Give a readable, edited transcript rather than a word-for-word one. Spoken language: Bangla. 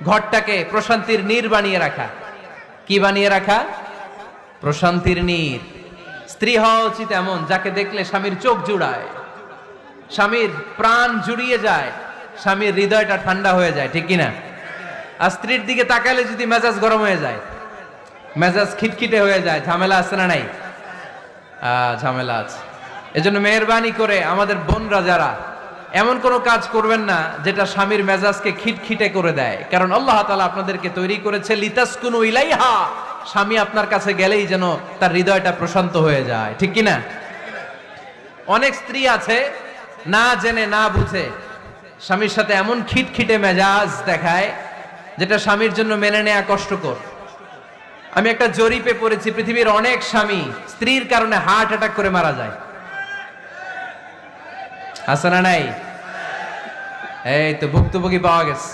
ঘরটাকে প্রশান্তির নীর বানিয়ে রাখা। কি বানিয়ে রাখা? প্রশান্তির নীর। স্ত্রী হওয়া উচিত এমন যাকে দেখলে স্বামীর চোখ জুড়ায়, স্বামীর প্রাণ জুড়িয়ে যায়, স্বামীর হৃদয়টা ঠান্ডা হয়ে যায়, ঠিক কিনা? আর স্ত্রীর দিকে তাকালে যদি মেজাজ গরম হয়ে যায়, মেজাজ খিটখিটে হয়ে যায়, ঝামেলা আছে না নাই? ঝামেলা আছে। এজন্য মেহেরবানি করে আমাদের বোনরা যারা, এমন কোনো কাজ করবেন না যেটা স্বামীর মেজাজকে খিটখিটে করে দেয়। কারণ আল্লাহ তাআলা আপনাদেরকে তৈরি করেছে লিতাসকুনু ইলাইহা, স্বামী আপনার কাছে গেলেই যেন তার হৃদয়টা প্রশান্ত হয়ে যায়, ঠিক কিনা? অনেক স্ত্রী আছে না জেনে না বুঝে স্বামীর সাথে এমন খিটখিটে মেজাজ দেখায় যেটা স্বামীর জন্য মেনে নেওয়া কষ্টকর। আমি একটা জরিপে পড়েছি, পৃথিবীর অনেক স্বামী স্ত্রীর কারণে হার্ট অ্যাটাক করে মারা যায়। আছে না নাই? এই তো ভুক্তভোগী পাওয়া গেছে।